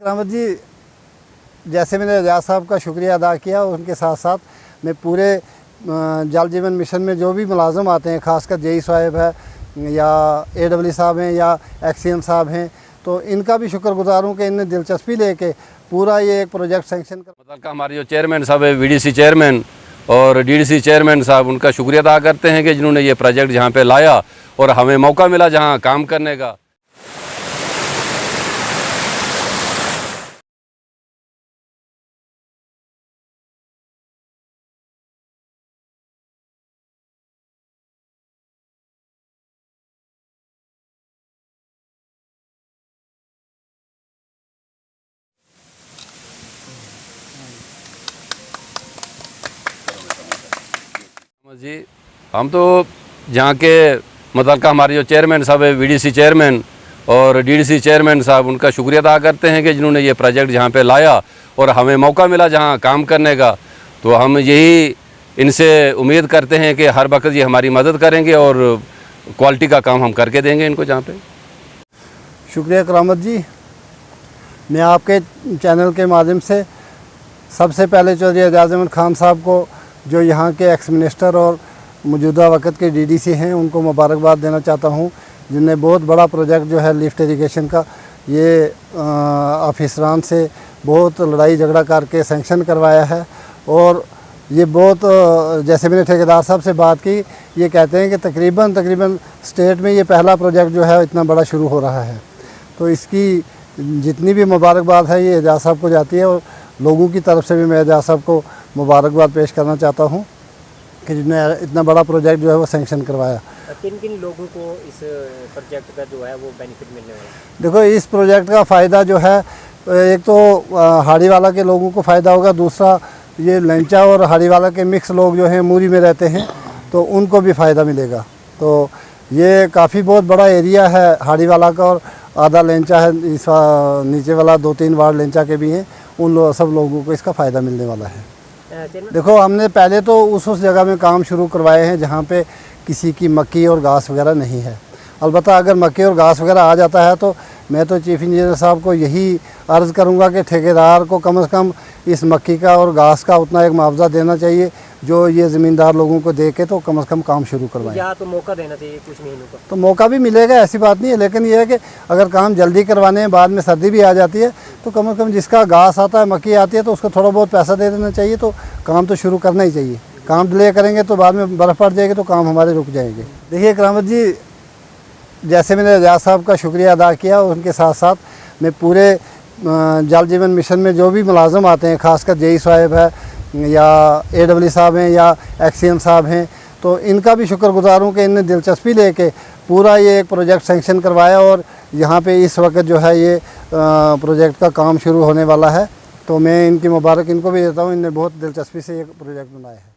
करामत जी, जैसे मैंने एजाज साहब का शुक्रिया अदा किया, उनके साथ साथ मैं पूरे जल जीवन मिशन में जो भी मुलाजम आते हैं, ख़ासकर जेई साहब है या AEE साहब हैं या एक्सीएम साहब हैं, तो इनका भी शुक्रगुजार हूँ कि इनने दिलचस्पी लेके पूरा ये एक प्रोजेक्ट सैंक्शन कर। मतलब हमारे जो चेयरमैन साहब है, VDC चेयरमैन और DDC चेयरमैन साहब, उनका शुक्रिया अदा करते हैं कि जिन्होंने ये प्रोजेक्ट यहाँ पे लाया और हमें मौका मिला जहाँ काम करने का। जी, हम तो जहाँ के मतलब हमारे जो चेयरमैन साहब है, VDC चेयरमैन और DDC चेयरमैन साहब, उनका शुक्रिया अदा करते हैं कि जिन्होंने ये प्रोजेक्ट यहाँ पे लाया और हमें मौका मिला जहाँ काम करने का। तो हम यही इनसे उम्मीद करते हैं कि हर वक्त ये हमारी मदद करेंगे और क्वालिटी का काम हम करके देंगे इनको जहाँ पे। शुक्रिया करामत जी। मैं आपके चैनल के माध्यम से सबसे पहले चौधरी एजाज अहमद खान साहब को, जो यहाँ के एक्स मिनिस्टर और मौजूदा वक्त के DDC हैं, उनको मुबारकबाद देना चाहता हूँ, जिनने बहुत बड़ा प्रोजेक्ट जो है लिफ्ट इरिगेशन का, ये ऑफिसरान से बहुत लड़ाई झगड़ा करके सैंक्शन करवाया है। और ये बहुत, जैसे मैंने ठेकेदार साहब से बात की, ये कहते हैं कि तकरीबन स्टेट में ये पहला प्रोजेक्ट जो है इतना बड़ा शुरू हो रहा है। तो इसकी जितनी भी मुबारकबाद है ये एजाज साहब को जाती है, और लोगों की तरफ से भी मैं एजाज साहब को मुबारकबाद पेश करना चाहता हूँ कि जिन्होंने इतना बड़ा प्रोजेक्ट जो है वो सैंक्शन करवाया। किन किन लोगों को इस प्रोजेक्ट का जो है वो बेनिफिट मिलने वाला है? देखो, इस प्रोजेक्ट का फ़ायदा जो है, एक तो हाड़ीवाला के लोगों को फ़ायदा होगा, दूसरा ये लेंचा और हाड़ीवाला के मिक्स लोग जो हैं मूरी में रहते हैं, तो उनको भी फ़ायदा मिलेगा। तो ये काफ़ी बहुत बड़ा एरिया है हाड़ीवाला का, और आधा लेंचा है, इस नीचे वाला 2-3 वार्ड लेंचा के भी हैं, उन सब लोगों को इसका फ़ायदा मिलने वाला है। देखो, हमने पहले तो उस जगह में काम शुरू करवाए हैं जहाँ पे किसी की मक्की और घास वगैरह नहीं है। अलबत्ता अगर मक्की और घास वगैरह आ जाता है तो मैं तो चीफ इंजीनियर साहब को यही अर्ज़ करूँगा कि ठेकेदार को कम से कम इस मक्की का और घास का उतना एक मुआवजा देना चाहिए जो ये ज़मींदार लोगों को दे के तो कम से कम काम शुरू करवाएं। या तो मौका देना चाहिए कुछ महीनों का। तो मौका भी मिलेगा, ऐसी बात नहीं है, लेकिन ये है कि अगर काम जल्दी करवाने हैं, बाद में सर्दी भी आ जाती है, तो कम से कम जिसका घास आता है, मक्की आती है, तो उसको थोड़ा बहुत पैसा दे देना चाहिए। तो काम तो शुरू करना ही चाहिए। काम डिले करेंगे तो बाद में बर्फ़ पड़ जाएगी तो काम हमारे रुक जाएंगे। देखिए करामत जी, जैसे मैंने एजाज साहब का शुक्रिया अदा किया, उनके साथ साथ मैं पूरे जल जीवन मिशन में जो भी मुलाजम आते हैं, ख़ासकर जेई साहब है या AEE साहब हैं या एक्सीएम साहब हैं, तो इनका भी शुक्रगुजार हूँ कि इनने दिलचस्पी लेके पूरा ये एक प्रोजेक्ट सैंक्शन करवाया, और यहाँ पे इस वक्त जो है ये प्रोजेक्ट का काम शुरू होने वाला है। तो मैं इनकी मुबारक इनको भी देता हूँ, इनने बहुत दिलचस्पी से ये प्रोजेक्ट बनाया है।